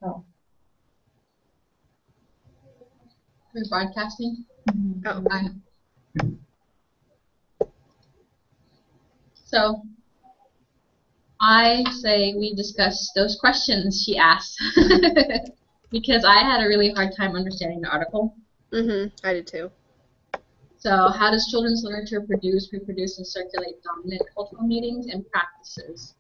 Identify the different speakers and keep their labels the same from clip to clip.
Speaker 1: Oh.
Speaker 2: We're broadcasting?
Speaker 3: Oh.
Speaker 2: So, I say we discuss those questions she asked. Because I had a really hard time understanding the article.
Speaker 3: I did too.
Speaker 2: So, how does children's literature produce, reproduce, and circulate dominant cultural meanings and practices?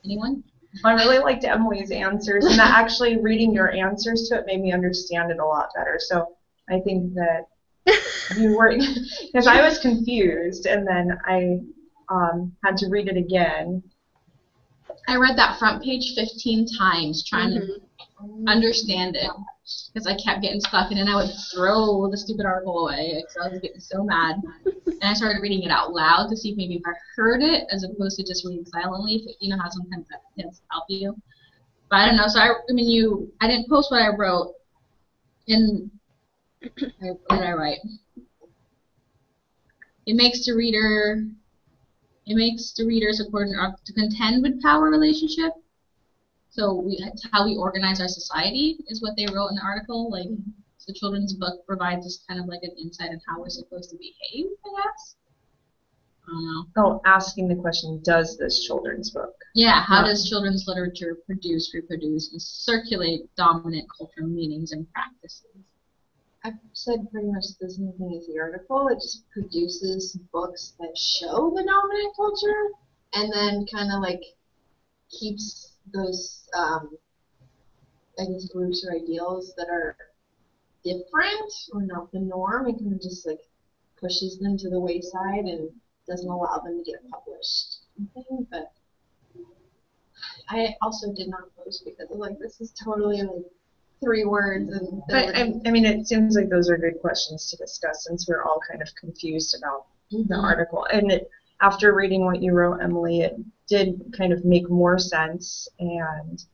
Speaker 2: Anyone?
Speaker 1: I really liked Emily's answers, and that actually reading your answers to it made me understand it a lot better. So I think that you were, because I was confused, and then I had to read it again.
Speaker 2: I read that front page 15 times trying to understand it, because I kept getting stuck, and then I would throw the stupid article away because I was getting so mad. And I started reading it out loud to see if maybe if I heard it as opposed to just reading silently. You know how sometimes that tends to help you. But I don't know. So I didn't post what I wrote. And what did I write? It makes the readers according to contend with power relationship. So how we organize our society is what they wrote in the article. Like, the children's book provides us kind of like an insight on how we're supposed to behave, I guess. I don't know.
Speaker 1: Oh, asking the question, does this children's book?
Speaker 2: Yeah, how does children's literature produce, reproduce, and circulate dominant cultural meanings and practices?
Speaker 4: I've said pretty much the same thing as the article. It just produces books that show the dominant culture and then kind of like keeps those, I guess, groups or ideals that are different or not the norm, and kind of just like pushes them to the wayside and doesn't allow them to get published. But I also did not post because I'm like, this is totally like 3 words.
Speaker 1: But I mean, it seems like those are good questions to discuss since we're all kind of confused about the article. And after reading what you wrote, Emily, it did kind of make more sense. And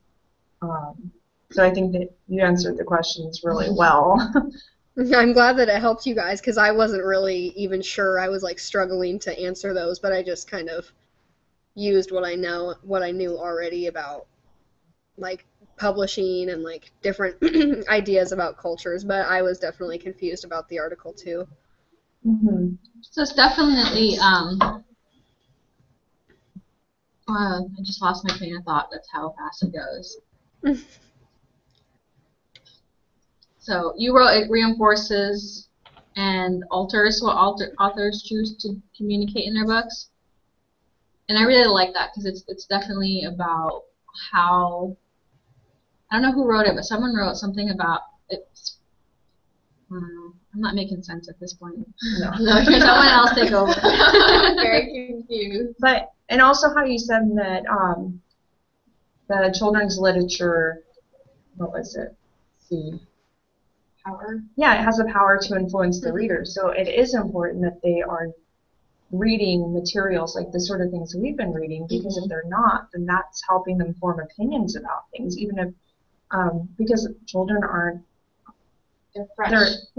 Speaker 1: so I think that you answered the questions really well.
Speaker 3: I'm glad that it helped you guys because I wasn't really even sure. I was like struggling to answer those, but I just kind of used what I knew already about like publishing and like different ideas about cultures, but I was definitely confused about the article too.
Speaker 2: So it's definitely I just lost my train of thought. That's how fast it goes. So you wrote it reinforces and alters what authors choose to communicate in their books, and I really like that because it's definitely about how, I don't know who wrote it, but someone wrote something about it's. I'm not making sense at this point.
Speaker 1: No,
Speaker 2: someone else take over.
Speaker 4: I'm very confused.
Speaker 1: But and also how you said that the children's literature, what was it? See.
Speaker 4: Power.
Speaker 1: Yeah, it has the power to influence the reader. So it is important that they are reading materials like the sort of things we've been reading, because if they're not, then that's helping them form opinions about things, even if because children aren't.
Speaker 4: They're fresh.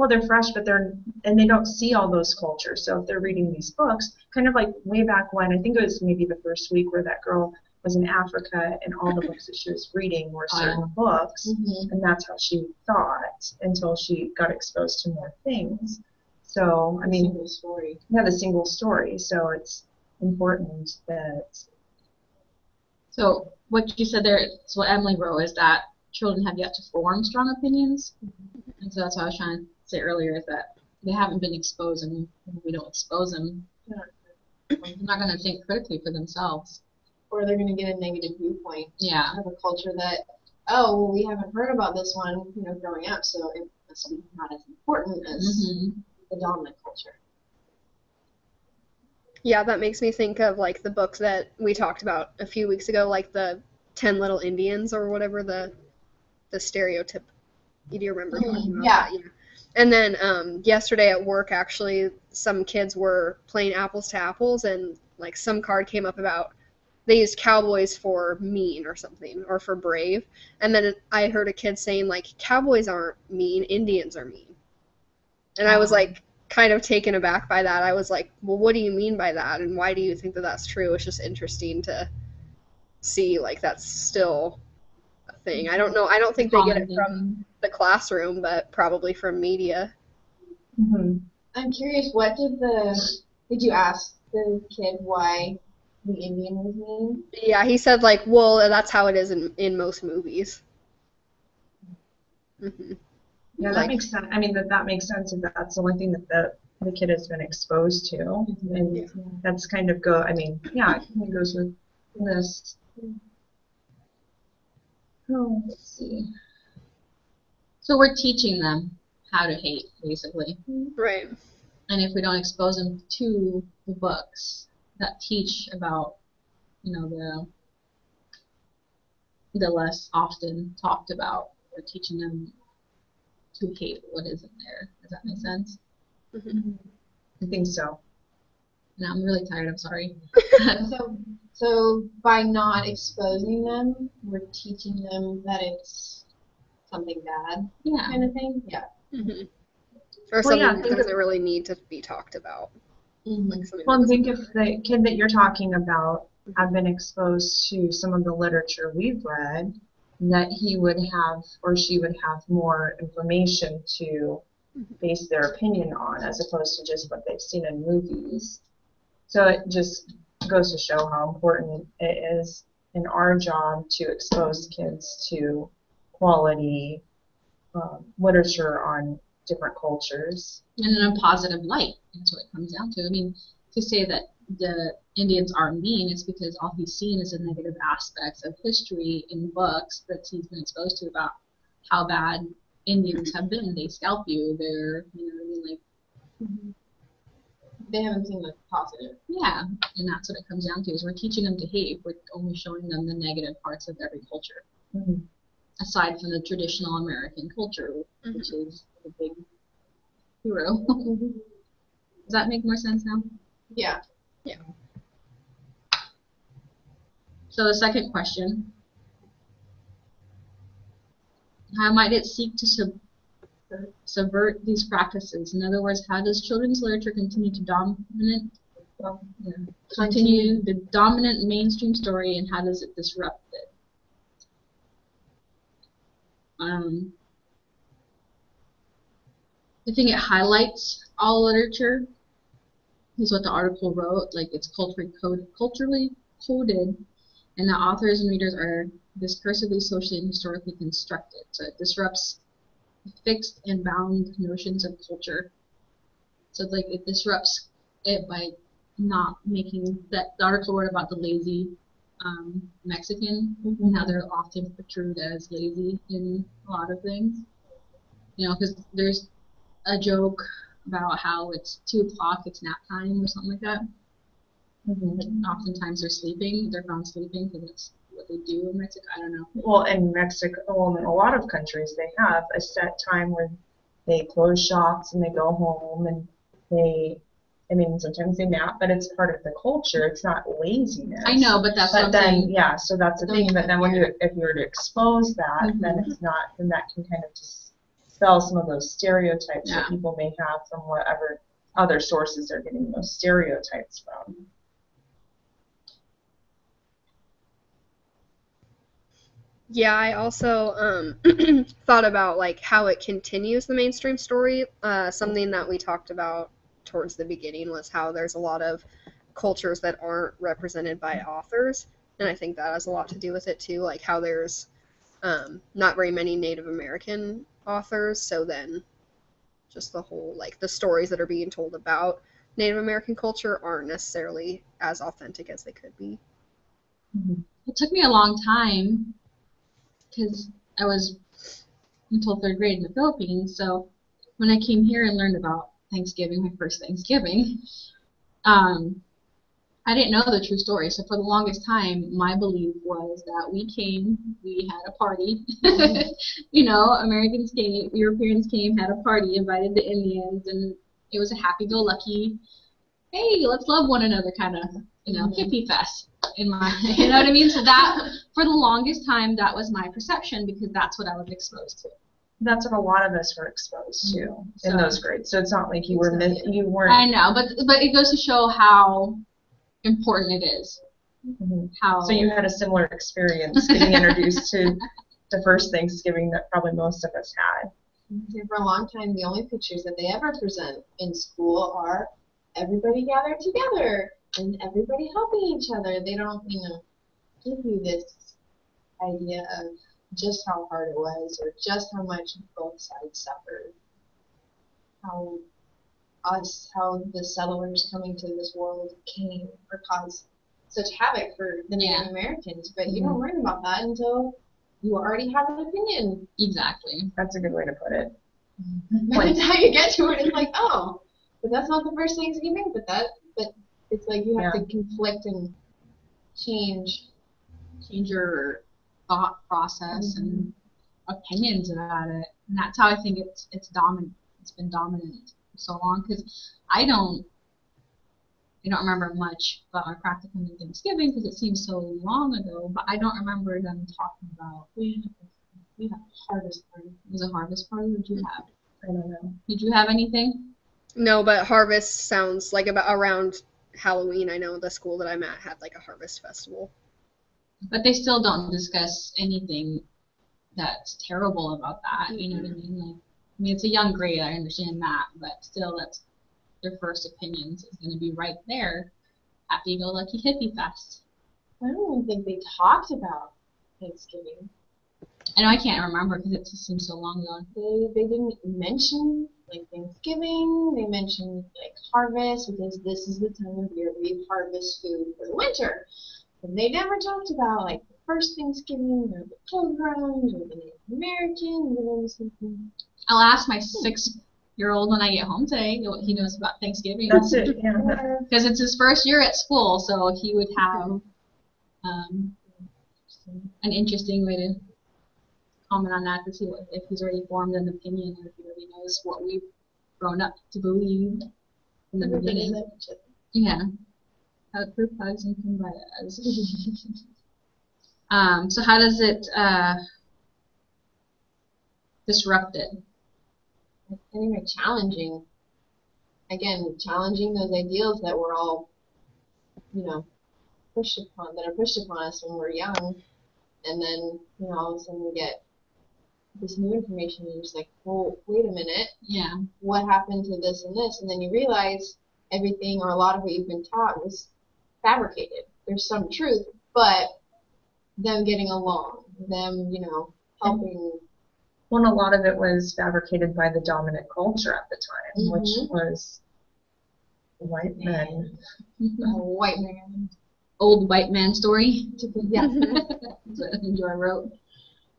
Speaker 1: They're fresh, but they don't see all those cultures. So if they're reading these books, kind of like way back when, I think it was maybe the first week where that girl was in Africa and all the books that she was reading were certain books, and that's how she thought until she got exposed to more things. So, I mean,
Speaker 4: single story.
Speaker 1: Yeah, the single story. So it's important that.
Speaker 2: So what you said there, so what Emily wrote is that children have yet to form strong opinions, and so that's what I was trying to say earlier, is that they haven't been exposed, and we don't expose them, they're not going to think critically for themselves.
Speaker 4: Or they're going to get a negative viewpoint
Speaker 2: of
Speaker 4: a culture that, oh, well, we haven't heard about this one, growing up, so it must be not as important as the dominant culture.
Speaker 3: Yeah, that makes me think of like the book that we talked about a few weeks ago, like the 10 Little Indians or whatever the stereotype. Do you remember talking about that? Yeah. And then yesterday at work, actually, some kids were playing apples to apples, and like some card came up about they used cowboys for mean or something, or for brave. And then I heard a kid saying, like, cowboys aren't mean, Indians are mean. And I was, like, kind of taken aback by that. I was like, well, what do you mean by that? And why do you think that that's true? It's just interesting to see, like, that's still thing. I don't know. I don't think they get it from the classroom, but probably from media.
Speaker 1: Mm-hmm.
Speaker 4: I'm curious, did you ask the kid why the Indian was mean?
Speaker 3: Yeah, he said like, well, that's how it is in most movies. Mm-hmm.
Speaker 1: Yeah, that makes sense. I mean, that makes sense if that's the only thing that the kid has been exposed to.
Speaker 4: Mm-hmm.
Speaker 1: And that's kind of I mean, yeah, it kind of goes with this. Oh, let's see.
Speaker 2: So we're teaching them how to hate, basically.
Speaker 3: Right.
Speaker 2: And if we don't expose them to the books that teach about, the less often talked about, we're teaching them to hate what isn't there. Does that make sense?
Speaker 3: Mm-hmm.
Speaker 1: I think so.
Speaker 2: No, I'm really tired. I'm sorry.
Speaker 4: So by not exposing them, we're teaching them that it's something bad,
Speaker 2: Yeah.
Speaker 4: kind of thing. Yeah.
Speaker 3: Mm-hmm. Or something that doesn't really need to be talked about.
Speaker 4: Mm-hmm.
Speaker 3: Like
Speaker 1: Well, think if the kid that you're talking about had been exposed to some of the literature we've read, that he would have or she would have more information to base their opinion on as opposed to just what they've seen in movies. So it just goes to show how important it is in our job to expose kids to quality literature on different cultures.
Speaker 2: And in a positive light. That's what it comes down to. I mean, to say that the Indians are mean, it's because all he's seen is the negative aspects of history in books that he's been exposed to about how bad Indians have been. They scalp you. They're,
Speaker 4: They haven't seen the positive.
Speaker 2: Yeah, and that's what it comes down to, is we're teaching them to hate. We're only showing them the negative parts of every culture.
Speaker 1: Mm-hmm.
Speaker 2: Aside from the traditional American culture, which is the big hero. Does that make more sense now?
Speaker 4: Yeah.
Speaker 3: Yeah.
Speaker 2: So the second question, how might it seek to subvert these practices? In other words, how does children's literature continue the dominant mainstream story, and how does it disrupt it? I think it highlights all literature, is what the article wrote. Like, it's culturally coded, and the authors and readers are discursively, socially, and historically constructed. So it disrupts fixed and bound notions of culture. So like it disrupts it by not making that. The article wrote about the lazy Mexican, and how they're often portrayed as lazy in a lot of things. Because there's a joke about how it's 2 o'clock, it's nap time or something like that.
Speaker 1: Mm-hmm.
Speaker 2: Like, oftentimes they're sleeping. They're found sleeping because that's what they do in Mexico. I don't know.
Speaker 1: Well, in Mexico, in a lot of countries, they have a set time where they close shops and they go home and sometimes they nap, but it's part of the culture. It's not laziness.
Speaker 2: I know, but that's what I'm saying.
Speaker 1: Yeah, so that's the thing. But then if you were to expose that, then it's not. Then that can kind of dispel some of those stereotypes that people may have from whatever other sources they're getting those stereotypes from.
Speaker 3: Yeah, I also thought about like how it continues the mainstream story. Something that we talked about towards the beginning was how there's a lot of cultures that aren't represented by authors, and I think that has a lot to do with it too, like how there's not very many Native American authors, so then just the whole, like, the stories that are being told about Native American culture aren't necessarily as authentic as they could be.
Speaker 2: It took me a long time because I was until 3rd grade in the Philippines, so when I came here and learned about Thanksgiving, my first Thanksgiving, I didn't know the true story. So for the longest time, my belief was that we came, we had a party. Americans came, Europeans came, had a party, invited the Indians, and it was a happy-go-lucky, hey, let's love one another kind of, hippie fest. You know what I mean? So that, for the longest time, that was my perception because that's what I was exposed to.
Speaker 1: That's what a lot of us were exposed to in those grades. So it's not like you weren't.
Speaker 2: I know, but it goes to show how important it is.
Speaker 1: So you had a similar experience getting introduced to the first Thanksgiving that probably most of us had.
Speaker 4: For a long time, the only pictures that they ever present in school are everybody gathered together and everybody helping each other. They don't, give you this idea of just how hard it was or just how much both sides suffered. How the settlers coming to this world came or caused such havoc for the Native Americans. But you don't learn about that until you already have an opinion.
Speaker 2: Exactly.
Speaker 1: That's a good way to put it.
Speaker 4: By the time you get to it, it's like, oh, but that's not the first Thanksgiving. But it's like you have to conflict and change
Speaker 2: your thought process and opinions about it, and that's how I think it's dominant. It's been dominant for so long because I don't remember much about our practicum in Thanksgiving because it seems so long ago. But I don't remember them talking about we had a harvest party. It was a harvest party. What did you have?
Speaker 1: I don't know.
Speaker 2: Did you have anything?
Speaker 3: No, but harvest sounds like about around Halloween. I know the school that I'm at had like a harvest festival.
Speaker 2: But they still don't discuss anything that's terrible about that. You know what I mean? Like, it's a young grade. I understand that, but still, that's their first opinions is going to be right there. Happy-go-lucky hippie fest.
Speaker 4: I don't even think they talked about Thanksgiving.
Speaker 2: I know I can't remember because it just seems so long ago.
Speaker 4: They didn't mention like Thanksgiving. They mentioned like harvest because this is the time of year we harvest food for the winter. But they never talked about like the first Thanksgiving or the Pilgrims or the Native Americans or something.
Speaker 2: I'll ask my 6-year-old when I get home today what he knows about Thanksgiving.
Speaker 1: That's it, yeah.
Speaker 2: Because it's his first year at school, so he would have an interesting way to comment on that to see if he's already formed an opinion or if he already knows what we've grown up to believe in the beginning. Yeah. Group hugs and kumbaya. So how does it disrupt it?
Speaker 4: Anyway, challenging. Again, challenging those ideals that we're all, pushed upon us when we're young, and then all of a sudden we get this new information, and you're just like, well, wait a minute.
Speaker 2: Yeah.
Speaker 4: What happened to this and this? And then you realize everything or a lot of what you've been taught was fabricated. There's some truth, but them getting along, them, helping.
Speaker 1: Well, a lot of it was fabricated by the dominant culture at the time, which was white men.
Speaker 4: White man.
Speaker 2: Old white man story.
Speaker 4: Yeah.
Speaker 2: That's what I wrote.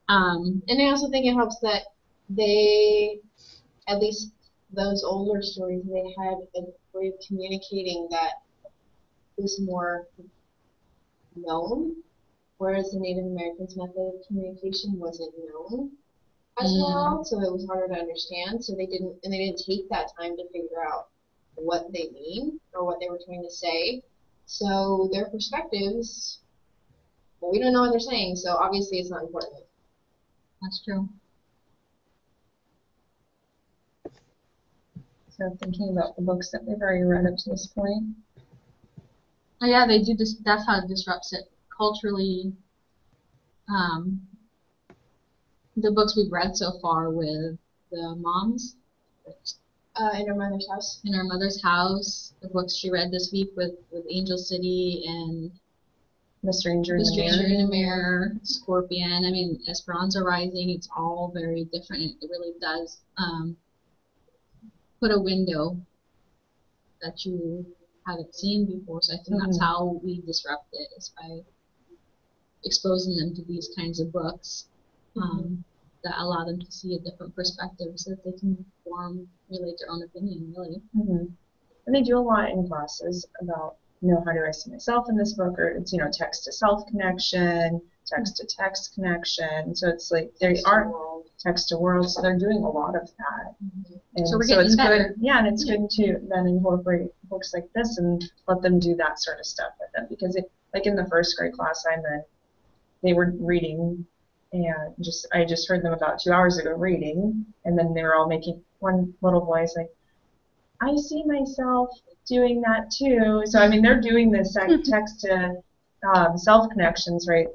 Speaker 4: And I also think it helps that they, at least those older stories, they had a way of communicating that was more known, whereas the Native Americans' method of communication wasn't known as well, so it was harder to understand. So they didn't take that time to figure out what they mean or what they were trying to say. So their perspectives, well, we don't know what they're saying, so obviously it's not important.
Speaker 2: That's true.
Speaker 1: So thinking about the books that we've already read up to this point.
Speaker 2: Oh yeah, they do this. That's how it disrupts it culturally. The books we've read so far with the moms.
Speaker 4: In Our Mother's House.
Speaker 2: In Our Mother's House. The books she read this week with Angel City and
Speaker 1: The Stranger
Speaker 2: in the Mirror, Scorpion. I mean, Esperanza Rising. It's all very different. It really does put a window that you haven't seen before. So I think that's how we disrupt it, is by exposing them to these kinds of books that allow them to see a different perspective so that they can relate their own opinion, really.
Speaker 1: And they do a lot in classes about, how do I see myself in this book, or it's, text-to-self connection, text-to-text connection. So it's like they are text-to-world, so they're doing a lot of that. And
Speaker 2: so we're getting
Speaker 1: it's
Speaker 2: better.
Speaker 1: good. Yeah, and it's good to then incorporate books like this and let them do that sort of stuff with them. Because like in the first grade class I'm in, they were reading, and I just heard them about 2 hours ago reading, and then they were all making, one little boy's like, I see myself doing that too. So I mean, they're doing this text to self connections right,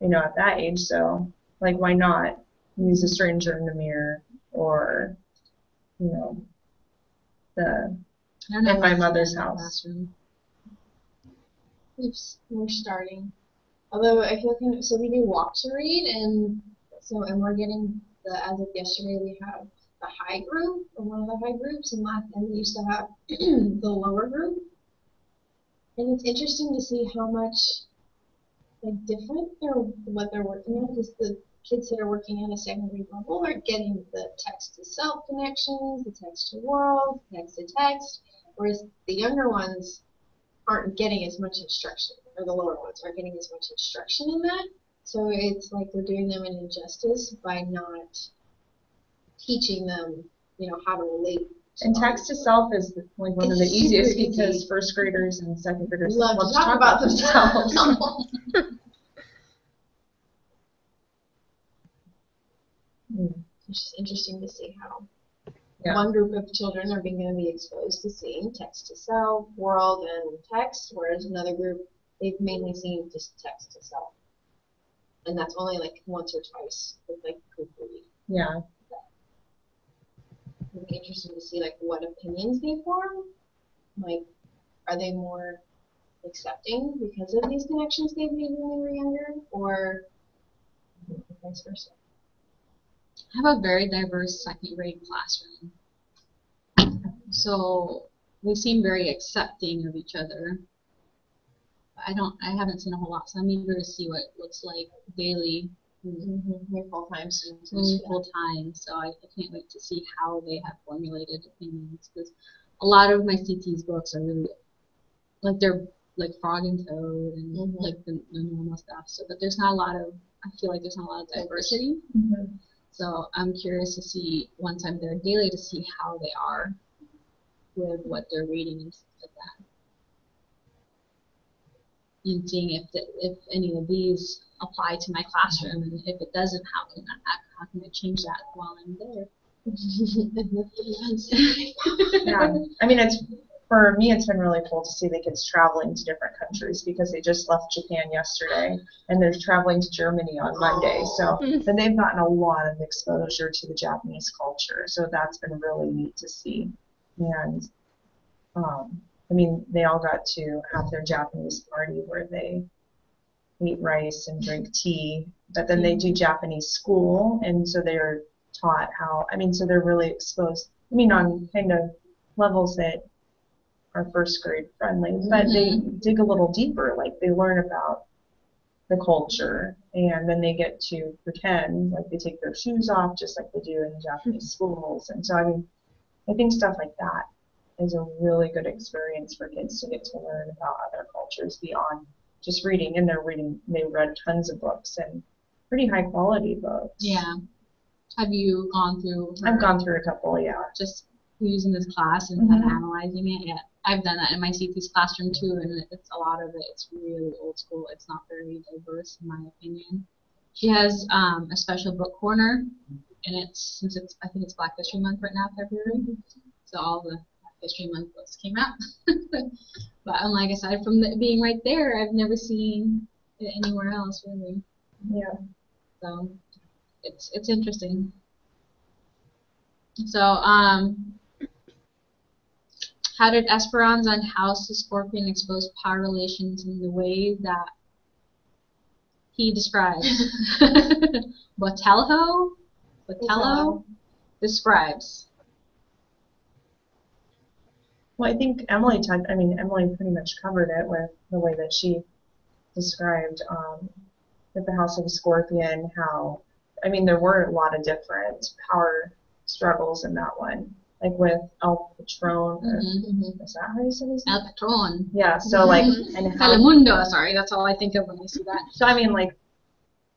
Speaker 1: at that age. So Like, why not use a stranger in the mirror, or, you know, the
Speaker 2: I don't know
Speaker 1: in
Speaker 2: if
Speaker 1: my
Speaker 2: I've
Speaker 1: mother's
Speaker 2: seen that in the
Speaker 1: house.
Speaker 2: classroom.
Speaker 4: We're starting. Although I feel kind of, so we do walk to read, and we're getting as of yesterday we have the high group, or one of the high groups, and we used to have the lower group. And it's interesting to see how much like different what they're working on, because the kids that are working at a second grade level are getting the text to self connections, the text to world, text to text, whereas the younger ones aren't getting as much instruction, or the lower ones aren't getting as much instruction in that. So it's like we're doing them an injustice by not teaching them, how to relate.
Speaker 1: And text to self is like one of the easiest because first graders and second graders
Speaker 4: love to talk about themselves. It's just interesting to see how one group of children are going to be exposed to seeing text to self, world, and text, whereas another group, they've mainly seen just text to self. And that's only like once or twice with like proofreading.
Speaker 1: Yeah.
Speaker 4: It'll be interesting to see like what opinions they form. Like, are they more accepting because of these connections they've made when they were younger, or vice versa?
Speaker 2: I have a very diverse second grade classroom. So we seem very accepting of each other. I haven't seen a whole lot, so I'm eager to see what it looks like daily.
Speaker 4: Full-time students.
Speaker 2: Full-time, so I can't wait to see how they have formulated opinions, because a lot of my CT's books are really, like, they're like Frog and Toad and like the normal stuff, so, but there's not a lot of, I feel like there's not a lot of diversity. So I'm curious to see, once I'm there daily, to see how they are with what they're reading and stuff like that. And seeing if any of these apply to my classroom, and if it doesn't, how can I change that while I'm there?
Speaker 1: Yeah, I mean, for me, it's been really cool to see the kids traveling to different countries, because they just left Japan yesterday and they're traveling to Germany on Monday. So then they've gotten a lot of exposure to the Japanese culture. So that's been really neat to see. And I mean, they all got to have their Japanese party where they eat rice and drink tea, but then they do Japanese school, and so they're taught how, I mean, so they're really exposed, I mean, on kind of levels that are first grade friendly, but they dig a little deeper, like they learn about the culture, and then they get to pretend like they take their shoes off just like they do in Japanese schools. And so, I mean, I think stuff like that is a really good experience for kids to get to learn about other cultures beyond just reading. And they read tons of books, and pretty high quality books.
Speaker 2: Yeah. Have you gone through?
Speaker 1: I've gone through a couple, yeah.
Speaker 2: Just using this class and kind of analyzing it. Yeah, I've done that in my CT's classroom too, and it's a lot of it. It's really old school. It's not very diverse, in my opinion. She has a special book corner, and I think it's Black History Month right now, February. So all the Black History Month books came out. But I'm like, aside from being right there, I've never seen it anywhere else, really.
Speaker 1: Yeah.
Speaker 2: So it's interesting. So how did Esperanza and House the Scorpion expose power relations in the way that he describes? Botelho describes.
Speaker 1: Well, I think Emily pretty much covered it with the way that she described with the House of the Scorpion, how, I mean, there were a lot of different power struggles in that one, like with El Patron. Is that how you say his name?
Speaker 2: El Patron.
Speaker 1: Yeah, so like, and
Speaker 2: Telemundo, sorry, that's all I think of when I see that.
Speaker 1: So I mean, like,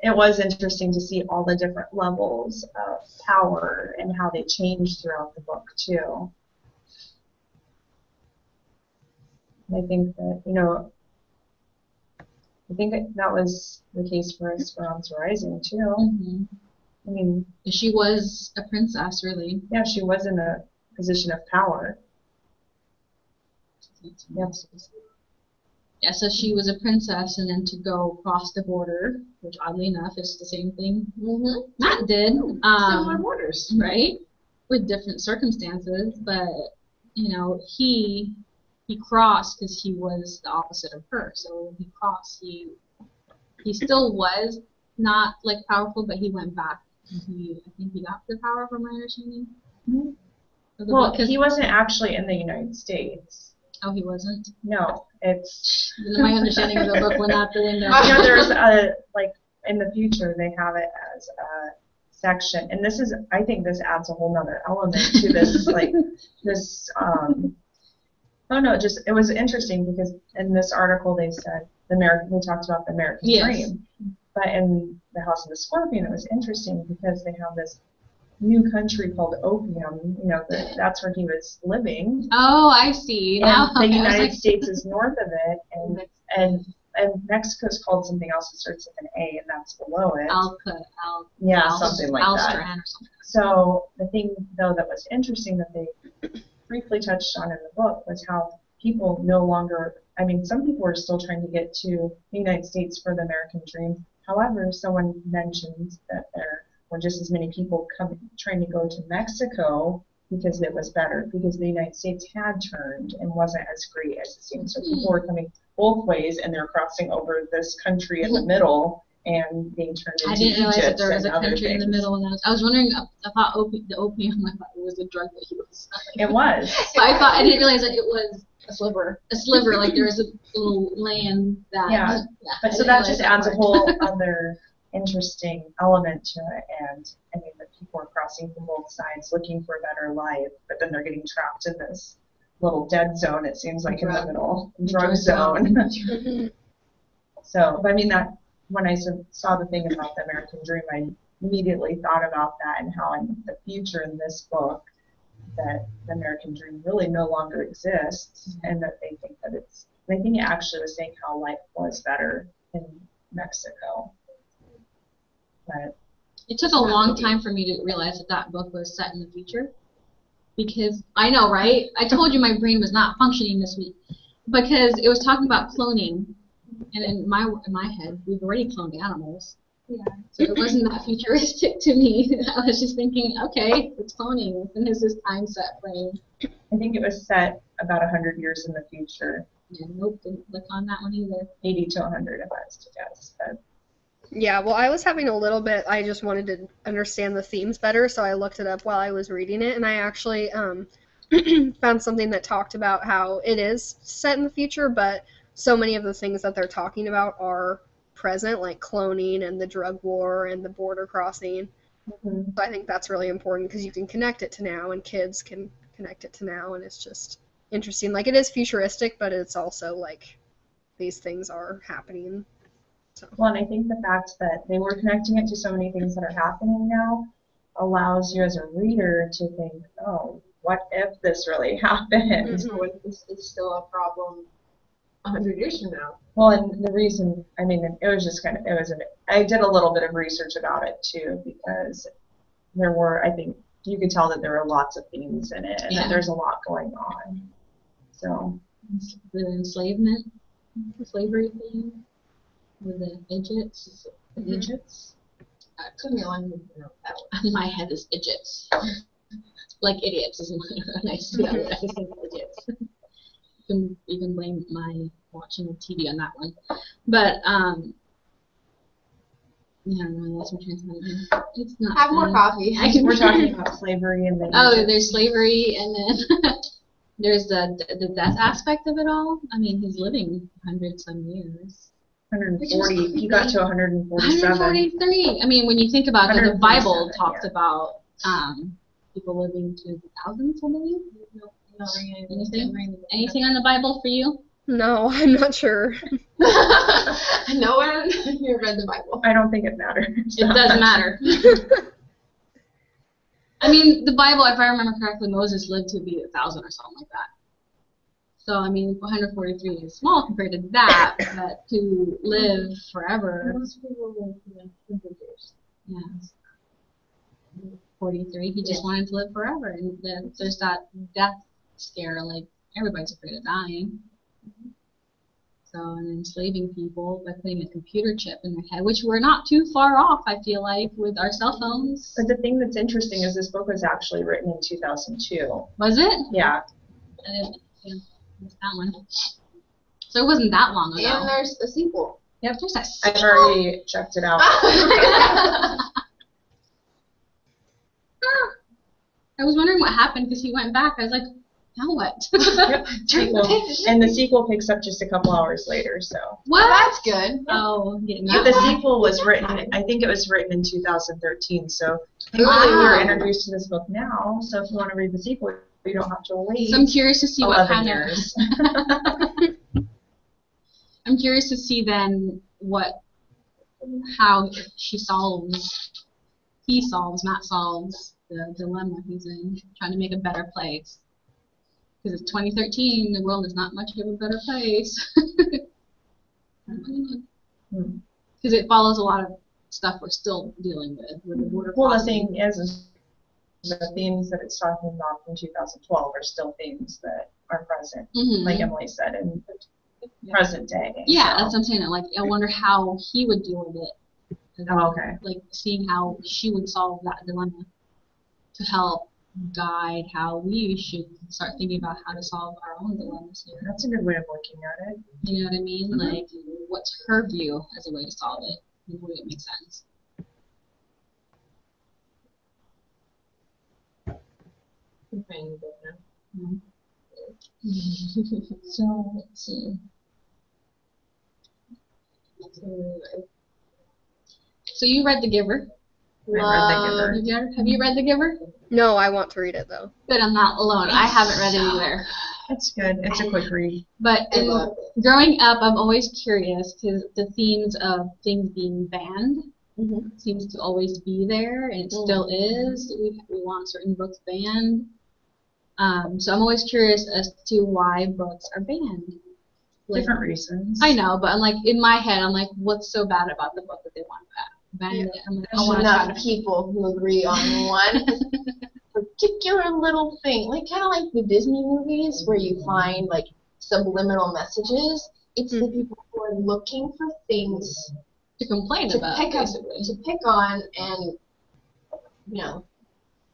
Speaker 1: it was interesting to see all the different levels of power and how they changed throughout the book too. I think that, I think that was the case for Esperanza Rising too. I mean,
Speaker 2: she was a princess, really.
Speaker 1: Yeah, she was in a position of power.
Speaker 2: Yes. Yeah, so she was a princess, and then to go cross the border, which oddly enough is the same thing Matt did.
Speaker 4: Similar borders.
Speaker 2: Right? With different circumstances, but you know, he crossed because he was the opposite of her. So when he crossed, he still was not like powerful, but he went back. I think he got the power from my understanding.
Speaker 1: Well, he wasn't actually in the United States.
Speaker 2: Oh, he wasn't?
Speaker 1: No, it's...
Speaker 2: My understanding of the book went out the window.
Speaker 1: You know, there's a, like, in the future, they have it as a section, and this is, I think this adds a whole nother element to this, like, this, oh no, just, it was interesting because in this article they said, they talked about the American dream, but in the House of the Scorpion, it was interesting because they have this new country called Opium, you know, that's where he was living.
Speaker 2: Oh, I see. Now,
Speaker 1: the United States is north of it, and Mexico's called something else that starts with an A, and that's below it. Something like that.
Speaker 2: Or something.
Speaker 1: So the thing, though, that was interesting that they briefly touched on in the book was how people no longer, I mean, some people are still trying to get to the United States for the American dream. However, someone mentioned that there were just as many people trying to go to Mexico because it was better, because the United States had turned and wasn't as great as it seemed. So people were coming both ways, and they're crossing over this country in the middle and being turned into Egypt.
Speaker 2: I didn't realize that there was a country in the middle, and I was wondering. I thought the opium. I thought it was a drug that he was selling.
Speaker 1: It was.
Speaker 2: But I didn't realize that it was a sliver. Like there was a little land that.
Speaker 1: Yeah. But so that just adds a whole other interesting element to it, and I mean the people are crossing from both sides looking for a better life, but then they're getting trapped in this little dead zone, it seems like, in the middle, drug zone. So, but I mean, that when I saw the thing about the American dream, I immediately thought about that and how in the future in this book that the American dream really no longer exists, and that they think that it's, I think it actually was saying how life was better in Mexico. But
Speaker 2: it took a long time for me to realize that book was set in the future. Because, I know, right? I told you my brain was not functioning this week. Because it was talking about cloning. And in my head, we've already cloned animals.
Speaker 4: Yeah.
Speaker 2: So it wasn't that futuristic to me. I was just thinking, okay, it's cloning. And this is time set frame.
Speaker 1: I think it was set about 100 years in the future.
Speaker 2: Yeah, nope, didn't click on that one either.
Speaker 1: 80 to 100 if I was to guess. But.
Speaker 3: Yeah, well, I was having a little bit, I just wanted to understand the themes better, so I looked it up while I was reading it, and I actually found something that talked about how it is set in the future, but so many of the things that they're talking about are present, like cloning and the drug war and the border crossing. So I think that's really important because you can connect it to now, and kids can connect it to now, and it's just interesting. Like, it is futuristic, but it's also like these things are happening. So.
Speaker 1: Well, and I think the fact that they were connecting it to so many things that are happening now allows you as a reader to think, oh, what if this really happened?
Speaker 4: What if this is still a problem 100 years from now?
Speaker 1: Well, and the reason, I mean, it was just kind of, I did a little bit of research about it too, because there were, I think, you could tell that there were lots of themes in it, and that there's a lot going on. So.
Speaker 2: The enslavement, the slavery theme. With the idiots.
Speaker 1: Idiots?
Speaker 4: Took me a long time to know that one.
Speaker 2: My head is idiots. Like idiots is nice. Yeah, I just think idiots. You can blame my watching of TV on that one. But, yeah, I don't know, I lost my train of thought. It's not
Speaker 4: Have more coffee.
Speaker 1: We're talking about slavery and then.
Speaker 2: Oh, there's slavery, and then there's the death aspect of it all. I mean, he's living 100-some years.
Speaker 1: 140. He got to 147.
Speaker 2: 143. I mean, when you think about it, the Bible talks about people living to thousands, I believe. Anything on the Bible for you?
Speaker 3: No, I'm not sure.
Speaker 4: No one here read the Bible.
Speaker 1: I don't think it matters.
Speaker 2: It does matter. I mean, the Bible, if I remember correctly, Moses lived to be 1,000 or something like that. So, I mean, 143 is small compared to that, but to live forever.
Speaker 4: Most people live 100 years.
Speaker 2: Yeah. 43, he just wanted to live forever. And then there's that death scare, like, everybody's afraid of dying. though, and enslaving people by putting a computer chip in their head, which we're not too far off, I feel like, with our cell phones.
Speaker 1: But the thing that's interesting is this book was actually written in 2002.
Speaker 2: Was it?
Speaker 1: Yeah.
Speaker 2: I didn't miss that one. So it wasn't that long ago.
Speaker 4: And there's a sequel.
Speaker 2: Yep, there's a
Speaker 1: I've
Speaker 2: sequel.
Speaker 1: already checked it out.
Speaker 2: I was wondering what happened because he went back. I was like, now what?
Speaker 1: Yep. And the sequel picks up just a couple hours later, so.
Speaker 2: What?
Speaker 4: That's good.
Speaker 2: Oh, getting
Speaker 1: But
Speaker 2: that
Speaker 1: the
Speaker 2: one.
Speaker 1: sequel was written, I think it was written in 2013, so thankfully we were introduced to this book now, so if you want to read the sequel, you don't have to wait
Speaker 2: So I'm curious to see what
Speaker 1: 11
Speaker 2: kind
Speaker 1: years.
Speaker 2: of. I'm curious to see then how Matt solves the dilemma he's in, trying to make a better place. Because it's 2013, the world is not much of a better place. Because it follows a lot of stuff we're still dealing with the border
Speaker 1: Well, the
Speaker 2: crossing.
Speaker 1: thing is the themes that it's talking about from 2012 are still themes that are present,
Speaker 2: Mhm.
Speaker 1: like Emily said, in present day.
Speaker 2: Yeah,
Speaker 1: so.
Speaker 2: that's what I'm saying. Like, I wonder how he would deal with it.
Speaker 1: Oh, okay.
Speaker 2: Like, seeing how she would solve that dilemma to help guide how we should start thinking about how to solve our own dilemmas here.
Speaker 1: That's a good way of looking at it.
Speaker 2: You know what I mean?
Speaker 1: Mhm.
Speaker 2: Like, what's her view as a way to solve it? And would it make sense? So, let's see. So you read The Giver.
Speaker 1: I read The Giver.
Speaker 2: Have you read The Giver?
Speaker 3: No, I want to read it though.
Speaker 2: Good, I'm not alone. I haven't read it either.
Speaker 1: It's good. It's a quick read.
Speaker 2: But
Speaker 4: I love it.
Speaker 2: growing up, I'm always curious because the themes of things being banned
Speaker 3: Mhm.
Speaker 2: seems to always be there, and it still is. We want certain books banned. So I'm always curious as to why books are banned. Like,
Speaker 1: Different reasons.
Speaker 2: I know, but I'm like, in my head, I'm like, what's so bad about the book that they want ban it? I'm like, I
Speaker 4: There's
Speaker 2: want to try
Speaker 4: enough
Speaker 2: to.
Speaker 4: people who agree on one particular little thing, like kind of like the Disney movies where you find like subliminal messages. It's the people who are looking for things
Speaker 2: To complain
Speaker 4: to
Speaker 2: about,
Speaker 4: pick up,
Speaker 2: basically.
Speaker 4: to pick on, and you know,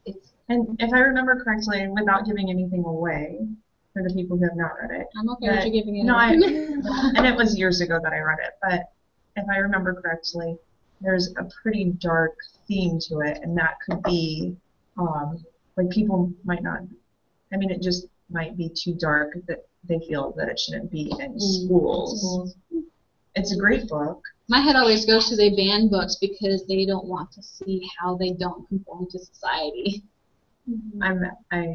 Speaker 4: it's
Speaker 1: And if I remember correctly, without giving anything away for the people who have not read it,
Speaker 2: I'm okay with you giving it
Speaker 1: no,
Speaker 2: away.
Speaker 1: and it was years ago that I read it, but if I remember correctly, there's a pretty dark theme to it, and that could be, like people might not, I mean, it just might be too dark that they feel that it shouldn't be in schools. It's a great book.
Speaker 2: My head always goes to they ban books because they don't want to see how they don't conform to society.
Speaker 1: I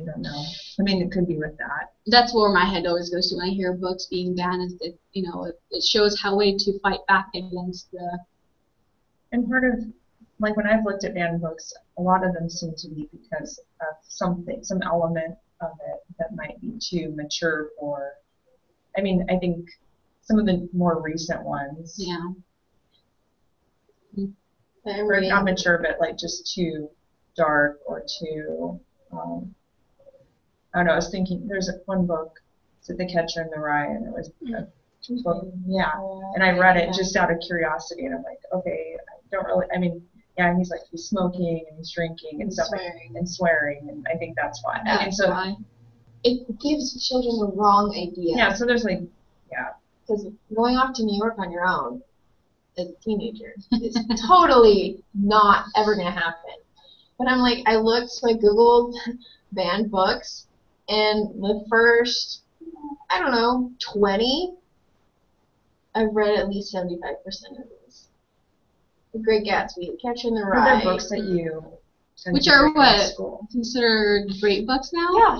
Speaker 1: don't know. I mean, it could be with that.
Speaker 2: That's where my head always goes to when I hear books being banned. Is it shows how way to fight back against the.
Speaker 1: And part of, like when I've looked at banned books, a lot of them seem to be because of something, some element of it that might be too mature for. I mean, I think some of the more recent ones,
Speaker 2: Yeah.
Speaker 1: or not mature, but like just too dark or too. I don't know. I was thinking there's one book, is it The Catcher in the Rye, and it was. Yeah, and I read it just out of curiosity, and I'm like, okay, I don't really. I mean, yeah, he's smoking and he's drinking and stuff and swearing, and I think that's why. I mean, so
Speaker 2: Why?
Speaker 4: it gives children the wrong idea.
Speaker 1: yeah, so there's like, yeah,
Speaker 4: Because going off to New York on your own as a teenager is totally not ever going to happen. But I'm like, I looked, so I Googled banned books, and the first, I don't know, 20, I've read at least 75% of these. The Great Gatsby, The Catcher in the
Speaker 1: are
Speaker 4: Rye.
Speaker 1: there books that you send
Speaker 2: Which
Speaker 1: to
Speaker 2: are
Speaker 1: your kid at
Speaker 2: what?
Speaker 1: school?
Speaker 2: Considered great books now?
Speaker 4: Yeah.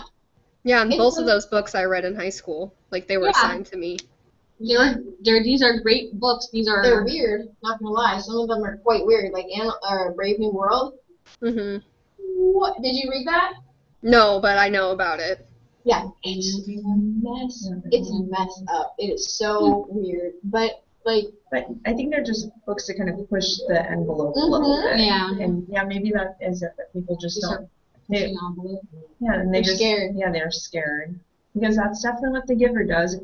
Speaker 3: Yeah, and both of those books I read in high school. Like they were
Speaker 2: Yeah.
Speaker 3: assigned to me.
Speaker 2: These are great books. These are.
Speaker 4: They're weird, not gonna lie. Some of them are quite weird, like Brave New World.
Speaker 3: Mhm.
Speaker 4: What? Did you read that?
Speaker 3: No, but I know about it.
Speaker 4: Yeah, it's mess. It's messed up. It is so weird, but like,
Speaker 1: But I think they're just books that kind of push the envelope a little bit.
Speaker 2: Yeah.
Speaker 1: And yeah, maybe that is it, that people just
Speaker 2: These are
Speaker 1: don't. They,
Speaker 2: pushing envelope.
Speaker 1: yeah, and
Speaker 4: They're
Speaker 1: just
Speaker 4: scared.
Speaker 1: Yeah, they're scared because that's definitely what The Giver does.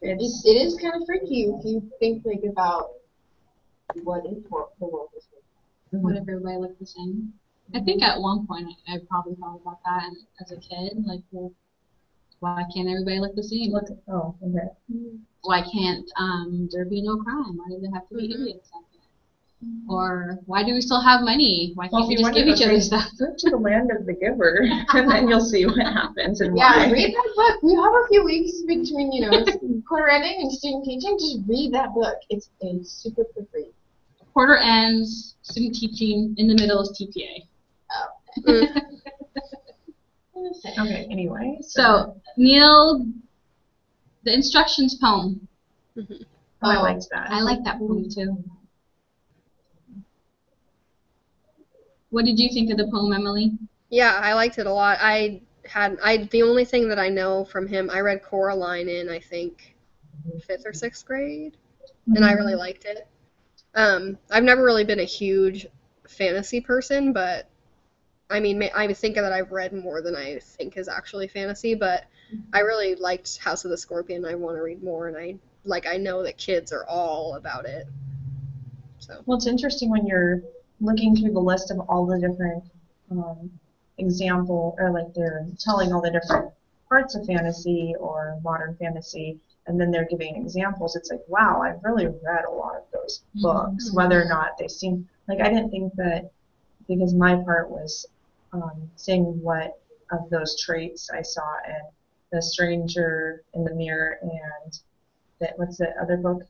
Speaker 4: It is kind of freaky if you think like about what if the world is like.
Speaker 2: What if everybody looked the same? I think at one point I probably thought about that as a kid. Like, well, why can't everybody look the same?
Speaker 1: Oh, okay.
Speaker 2: Why can't there be no crime? Why do there have to be idiots out there? Or why do we still have money? Why can't we just give each other stuff?
Speaker 1: Move to the land of the giver, and then you'll see what happens and
Speaker 4: Yeah,
Speaker 1: why.
Speaker 4: read that book. We have a few weeks between, quarter ending and student teaching. Just read that book. It's super for free.
Speaker 2: Quarter ends, student teaching, in the middle is TPA.
Speaker 1: Okay, anyway.
Speaker 2: So, Neil, the instructions poem.
Speaker 1: Oh, I liked that.
Speaker 2: I like that poem too. What did you think of the poem, Emily?
Speaker 3: Yeah, I liked it a lot. The only thing that I know from him, I read Coraline in, I think, 5th or 6th grade, and I really liked it. I've never really been a huge fantasy person, but I mean, I think that I've read more than I think is actually fantasy, but I really liked House of the Scorpion. I want to read more, and I know that kids are all about it. So.
Speaker 1: Well, it's interesting when you're looking through the list of all the different example, or like they're telling all the different parts of fantasy or modern fantasy, and then they're giving examples. It's like, wow, I've really read a lot of those books, whether or not they seem like, I didn't think that, because my part was seeing what of those traits I saw in The Stranger in the Mirror and what's the other book,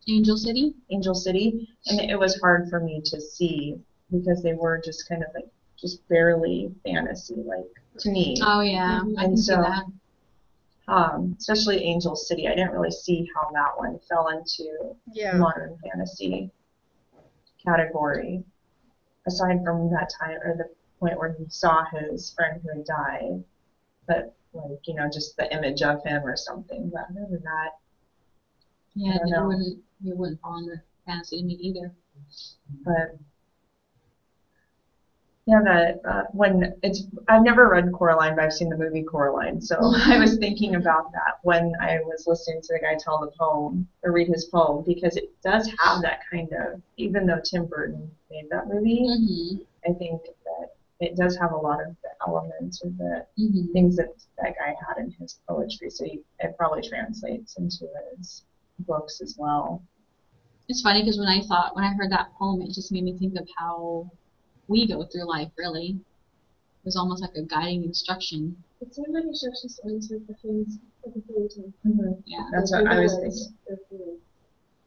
Speaker 2: Angel City?
Speaker 1: Angel City, and it was hard for me to see because they were just kind of like just barely fantasy, like to me.
Speaker 2: Oh yeah, I can see that.
Speaker 1: Especially Angel City, I didn't really see how that one fell into modern fantasy category, aside from that time or the point where he saw his friend who had died, but like just the image of him or something. But other than that,
Speaker 2: yeah, you wouldn't fall into fantasy to me either.
Speaker 1: But yeah, I've never read Coraline, but I've seen the movie Coraline, so I was thinking about that when I was listening to the guy tell the poem or read his poem, because it does have that kind of, even though Tim Burton made that movie, I think that it does have a lot of the elements or the things that guy had in his poetry, so it probably translates into his books as well.
Speaker 2: It's funny because when I heard that poem, it just made me think of how we go through life, really. It was almost like a guiding instruction.
Speaker 4: It's not an instruction to answer the things of the fairy tale.
Speaker 2: Yeah.
Speaker 1: That's what I was thinking.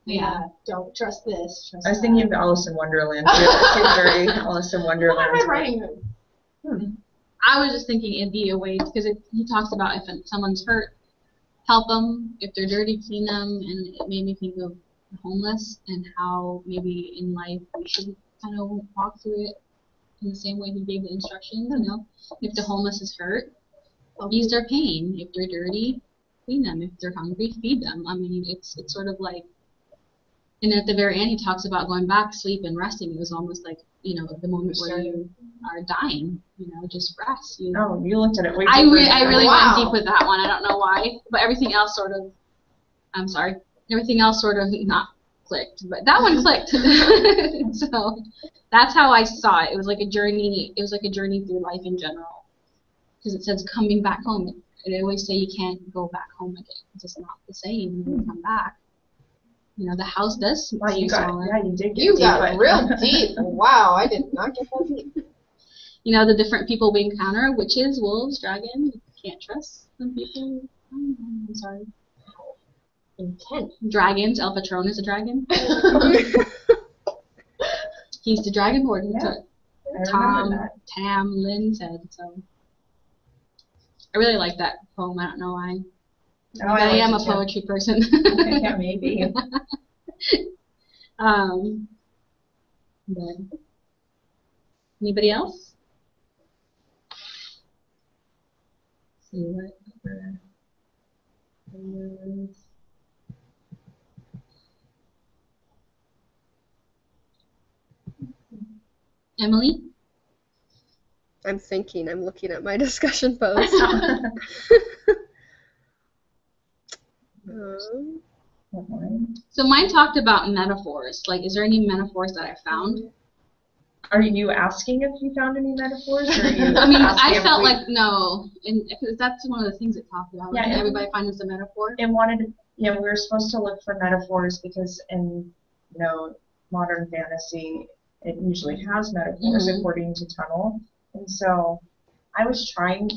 Speaker 4: Yeah, don't trust this.
Speaker 1: I was thinking of Alice in Wonderland. It's very Alice in Wonderland.
Speaker 4: What am I writing them?
Speaker 2: I was just thinking it'd be a way, because he talks about if someone's hurt, help them. If they're dirty, clean them. And it made me think of the homeless and how maybe in life we should kind of walk through it in the same way he gave the instructions. If the homeless is hurt, ease their pain. If they're dirty, clean them. If they're hungry, feed them. I mean, it's sort of like. And at the very end, he talks about going back, sleep, and resting. It was almost like, the moment where you are dying, just rest.
Speaker 1: You looked at it way
Speaker 2: I really went deep with that one. I don't know why. But everything else sort of, not clicked. But that one clicked. So that's how I saw it. It was like a journey. It was like a journey through life in general. Because it says coming back home. They always say you can't go back home again. It's just not the same when you come back. The house does.
Speaker 1: Wow, you did get
Speaker 4: You
Speaker 1: deep.
Speaker 4: got real deep. Wow, I did not get that deep.
Speaker 2: The different people we encounter: witches, wolves, dragon. Can't trust some people. I'm sorry.
Speaker 4: Intense.
Speaker 2: Dragons. El Patron is a dragon. He's the dragonborn.
Speaker 1: Yeah,
Speaker 2: Tam Lynn said so. I really like that poem. I don't know why. I am a poetry person.
Speaker 1: Yeah, maybe.
Speaker 2: But anybody else? See what Emily?
Speaker 3: I'm thinking. I'm looking at my discussion post.
Speaker 2: So mine talked about metaphors. Like, is there any metaphors that I found?
Speaker 1: Are you asking if you found any metaphors? Or are you
Speaker 2: I mean,
Speaker 1: asking
Speaker 2: I
Speaker 1: if
Speaker 2: felt
Speaker 1: we-
Speaker 2: like no, and because that's one of the things it talked about.
Speaker 1: Yeah,
Speaker 2: Like,
Speaker 1: and-
Speaker 2: everybody finds a metaphor.
Speaker 1: It wanted, we were supposed to look for metaphors because in, modern fantasy, it usually has metaphors according to Tunnel. And so I was trying,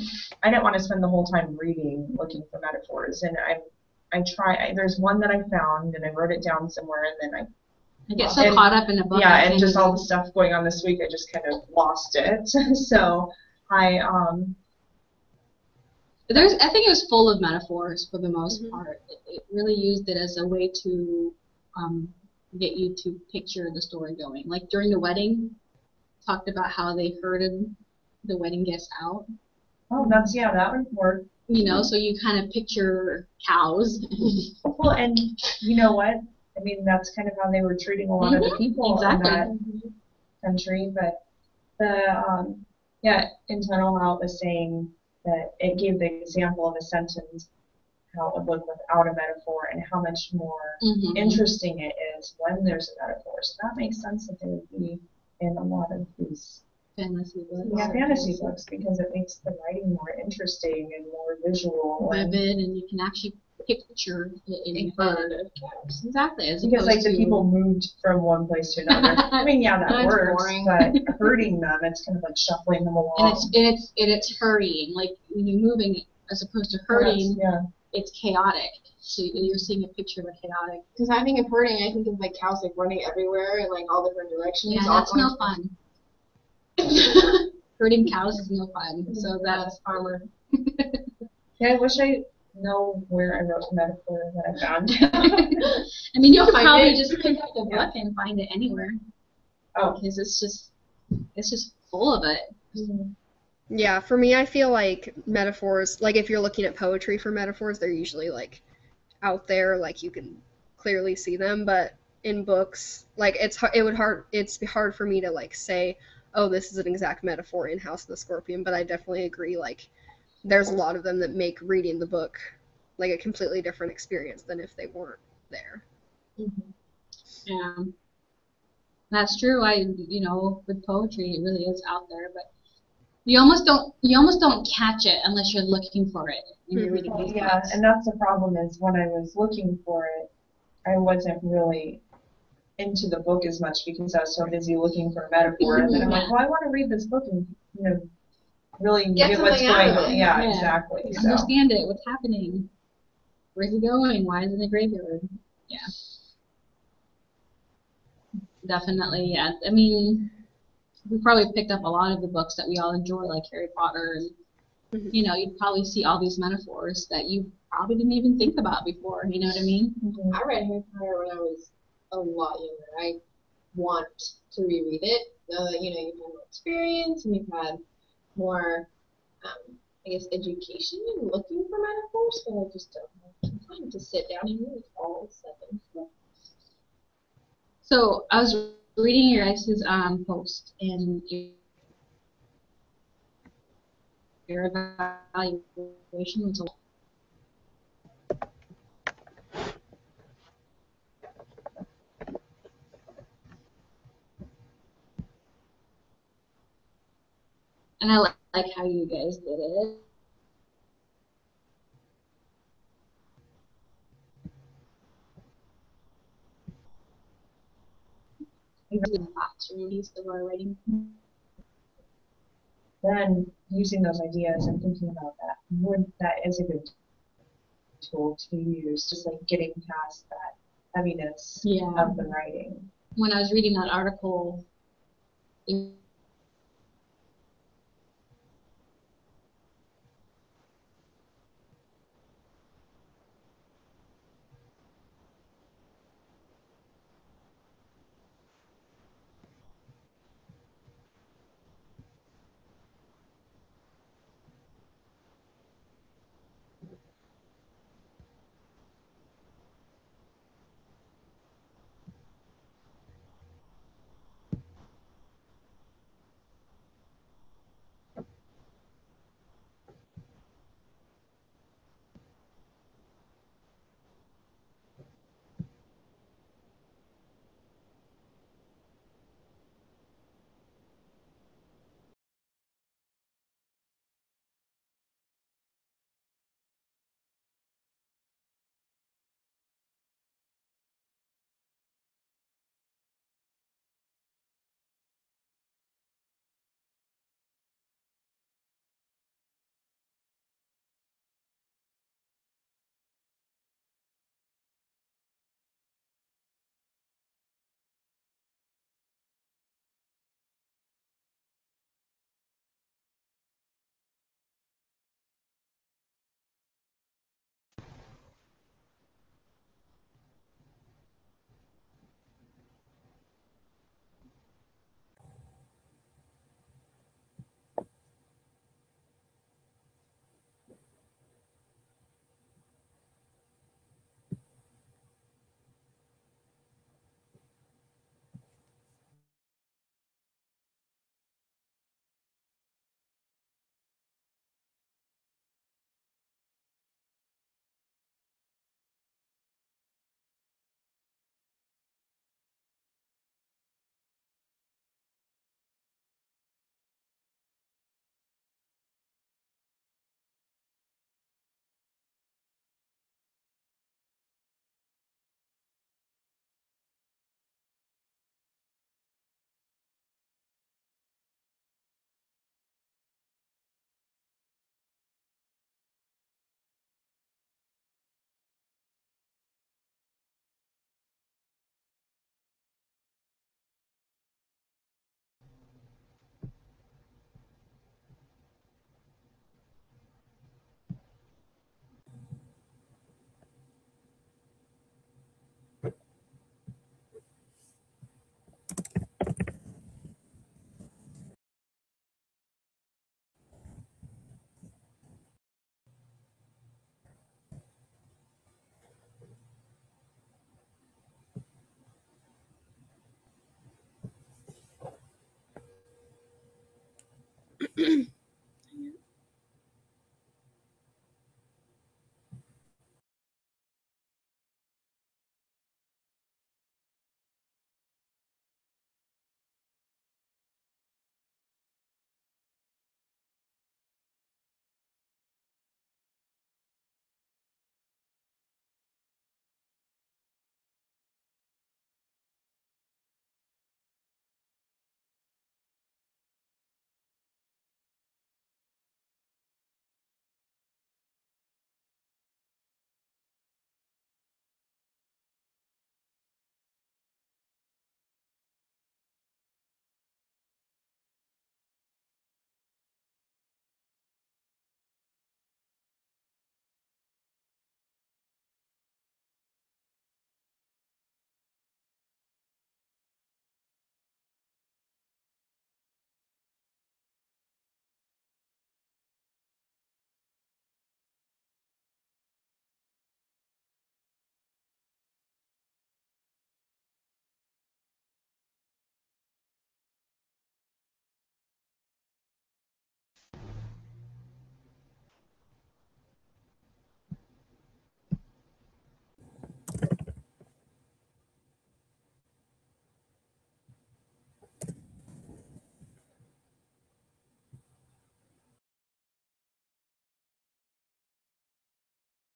Speaker 1: I didn't want to spend the whole time reading, looking for metaphors. And there's one that I found and I wrote it down somewhere and then
Speaker 2: I get so caught up in a book.
Speaker 1: yeah,
Speaker 2: I
Speaker 1: and
Speaker 2: can't
Speaker 1: just all
Speaker 2: even-
Speaker 1: the stuff going on this week, I just kind of lost it. So I
Speaker 2: think it was full of metaphors for the most part. It really used it as a way to get you to picture the story going. Like during the wedding, talked about how they herded the wedding guests out.
Speaker 1: Oh, that would work.
Speaker 2: So you kind of picture cows.
Speaker 1: Well, and you know what? I mean, that's kind of how they were treating a lot of the people
Speaker 2: Exactly.
Speaker 1: in that country. But in Tunnel Out was saying that it gave the example of a sentence, how it would look without a metaphor, and how much more interesting it is when there's a metaphor. So that makes sense that they would be in a lot of these
Speaker 2: Fantasy books.
Speaker 1: fantasy books because it makes the writing more interesting and more visual.
Speaker 2: Vivid, and you can actually picture it in your head. Exactly. As
Speaker 1: Because
Speaker 2: opposed
Speaker 1: the
Speaker 2: to,
Speaker 1: people moved from one place to another. I mean, that
Speaker 4: That's
Speaker 1: works,
Speaker 4: boring.
Speaker 1: but herding them, it's kind of like shuffling them along.
Speaker 2: and it's hurrying. Like when you're moving, as opposed to hurrying,
Speaker 1: Yeah.
Speaker 2: it's chaotic. So you're seeing a picture of a chaotic.
Speaker 4: Because I think of herding, I think of like cows like running everywhere in like all different directions.
Speaker 2: Yeah,
Speaker 4: all
Speaker 2: that's
Speaker 4: going
Speaker 2: no fun. Herding cows is no fun. So that's
Speaker 4: armor.
Speaker 1: Yeah, I wish I know where I wrote the metaphor that I found.
Speaker 2: I mean, you could
Speaker 4: Find
Speaker 2: probably
Speaker 4: it.
Speaker 2: just pick up the book and find it anywhere.
Speaker 1: Oh.
Speaker 2: Because it's just full of it.
Speaker 3: Yeah, for me, I feel like metaphors, like if you're looking at poetry for metaphors, they're usually like out there, like you can clearly see them. But in books, like it's hard for me to like say, oh, this is an exact metaphor in House of the Scorpion. But I definitely agree, like there's a lot of them that make reading the book like a completely different experience than if they weren't there.
Speaker 2: Yeah, that's true. With poetry, it really is out there, but you almost don't catch it unless you're looking for it when you're reading these
Speaker 1: Yeah,
Speaker 2: books.
Speaker 1: and that's the problem is when I was looking for it, I wasn't really into the book as much because I was so busy looking for a metaphor. And then I'm like, well, I want to read this book and really
Speaker 4: Get
Speaker 1: get what's
Speaker 4: something out
Speaker 1: going
Speaker 4: of
Speaker 1: on.
Speaker 4: it.
Speaker 1: Yeah,
Speaker 2: Yeah.
Speaker 1: exactly. So.
Speaker 2: Understand it. What's happening? Where's he going? Why is it in the graveyard? Yeah. Definitely, yeah. I mean, we probably picked up a lot of the books that we all enjoy, like Harry Potter, and you'd probably see all these metaphors that you probably didn't even think about before. You know what I mean?
Speaker 4: I read Harry Potter when I was a lot younger. I want to reread it. You've had more experience and you've had more, I guess, education and looking for metaphors, but I just don't have time to sit down and read all 7 books.
Speaker 2: So I was reading your guys' post and your evaluation was a lot. And I like how you guys did it. The opportunities of our writing.
Speaker 1: Then using those ideas and thinking about that is a good tool to use, just like getting past that heaviness
Speaker 2: Yeah.
Speaker 1: of the writing.
Speaker 2: When I was reading that article, it